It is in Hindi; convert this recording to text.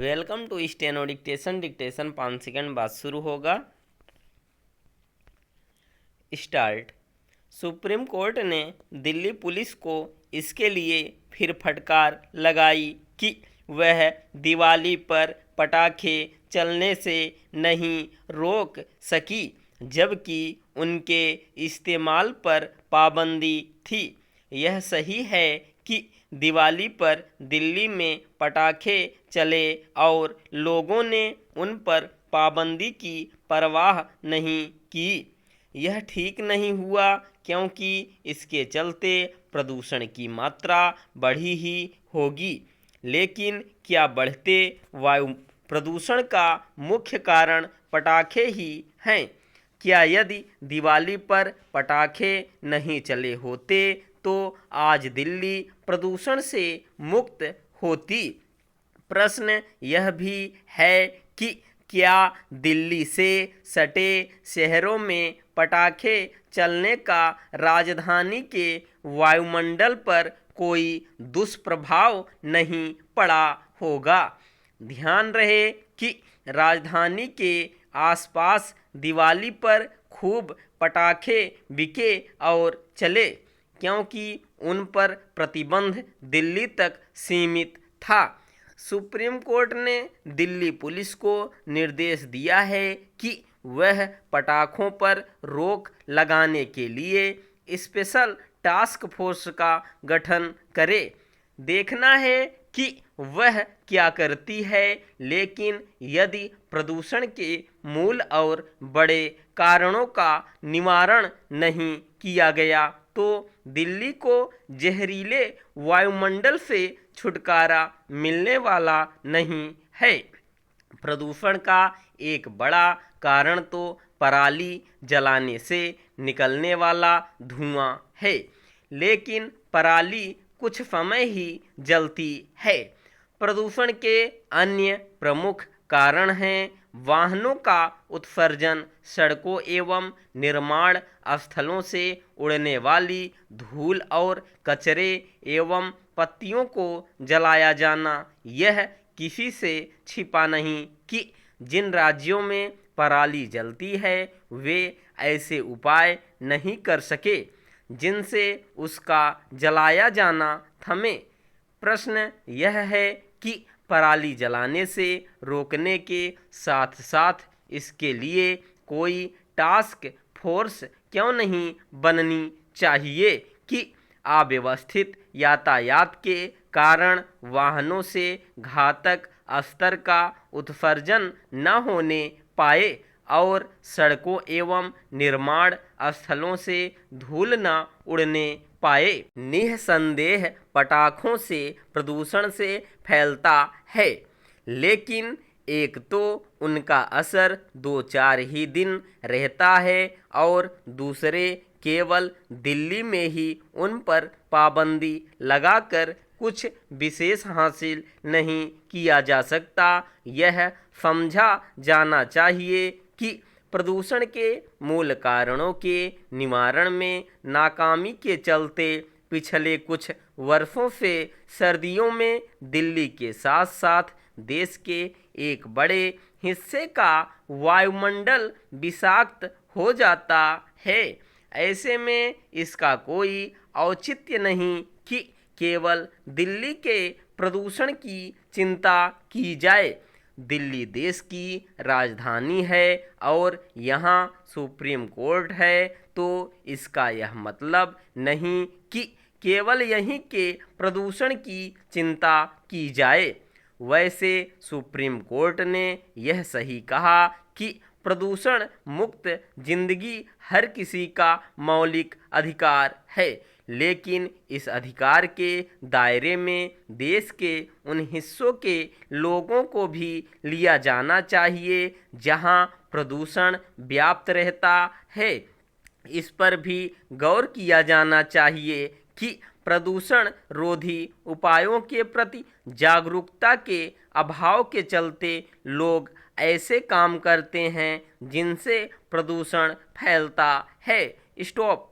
Welcome to steno dictation. Dictation 5 second बाद शुरू होगा। स्टार्ट। सुप्रीम कोर्ट ने दिल्ली पुलिस को इसके लिए फिर फटकार लगाई कि वह दिवाली पर पटाखे चलने से नहीं रोक सकी, जबकि उनके इस्तेमाल पर पाबंदी थी। यह सही है कि दिवाली पर दिल्ली में पटाखे चले और लोगों ने उन पर पाबंदी की परवाह नहीं की। यह ठीक नहीं हुआ क्योंकि इसके चलते प्रदूषण की मात्रा बढ़ी ही होगी। लेकिन क्या बढ़ते वायु प्रदूषण का मुख्य कारण पटाखे ही हैं? क्या यदि दिवाली पर पटाखे नहीं चले होते तो आज दिल्ली प्रदूषण से मुक्त होती? प्रश्न यह भी है कि क्या दिल्ली से सटे शहरों में पटाखे चलने का राजधानी के वायुमंडल पर कोई दुष्प्रभाव नहीं पड़ा होगा? ध्यान रहे कि राजधानी के आसपास दिवाली पर खूब पटाखे बिके और चले, क्योंकि उन पर प्रतिबंध दिल्ली तक सीमित था। सुप्रीम कोर्ट ने दिल्ली पुलिस को निर्देश दिया है कि वह पटाखों पर रोक लगाने के लिए स्पेशल टास्क फोर्स का गठन करे। देखना है कि वह क्या करती है। लेकिन यदि प्रदूषण के मूल और बड़े कारणों का निवारण नहीं किया गया तो दिल्ली को जहरीले वायुमंडल से छुटकारा मिलने वाला नहीं है। प्रदूषण का एक बड़ा कारण तो पराली जलाने से निकलने वाला धुआं है, लेकिन पराली कुछ समय ही जलती है। प्रदूषण के अन्य प्रमुख कारण हैं वाहनों का उत्सर्जन, सड़कों एवं निर्माण स्थलों से उड़ने वाली धूल और कचरे एवं पत्तियों को जलाया जाना। यह किसी से छिपा नहीं कि जिन राज्यों में पराली जलती है वे ऐसे उपाय नहीं कर सके जिनसे उसका जलाया जाना थमे। प्रश्न यह है कि पराली जलाने से रोकने के साथ साथ इसके लिए कोई टास्क फोर्स क्यों नहीं बननी चाहिए कि अव्यवस्थित यातायात के कारण वाहनों से घातक स्तर का उत्सर्जन न होने पाए और सड़कों एवं निर्माण स्थलों से धूल न उड़ने पाए। निःसंदेह पटाखों से प्रदूषण से फैलता है, लेकिन एक तो उनका असर 2-4 ही दिन रहता है और दूसरे केवल दिल्ली में ही उन पर पाबंदी लगाकर कुछ विशेष हासिल नहीं किया जा सकता। यह समझा जाना चाहिए कि प्रदूषण के मूल कारणों के निवारण में नाकामी के चलते पिछले कुछ वर्षों से सर्दियों में दिल्ली के साथ साथ देश के एक बड़े हिस्से का वायुमंडल विषाक्त हो जाता है। ऐसे में इसका कोई औचित्य नहीं कि केवल दिल्ली के प्रदूषण की चिंता की जाए। दिल्ली देश की राजधानी है और यहाँ सुप्रीम कोर्ट है, तो इसका यह मतलब नहीं कि केवल यहीं के प्रदूषण की चिंता की जाए। वैसे सुप्रीम कोर्ट ने यह सही कहा कि प्रदूषण मुक्त जिंदगी हर किसी का मौलिक अधिकार है, लेकिन इस अधिकार के दायरे में देश के उन हिस्सों के लोगों को भी लिया जाना चाहिए जहां प्रदूषण व्याप्त रहता है। इस पर भी गौर किया जाना चाहिए कि प्रदूषण रोधी उपायों के प्रति जागरूकता के अभाव के चलते लोग ऐसे काम करते हैं जिनसे प्रदूषण फैलता है। स्टॉप।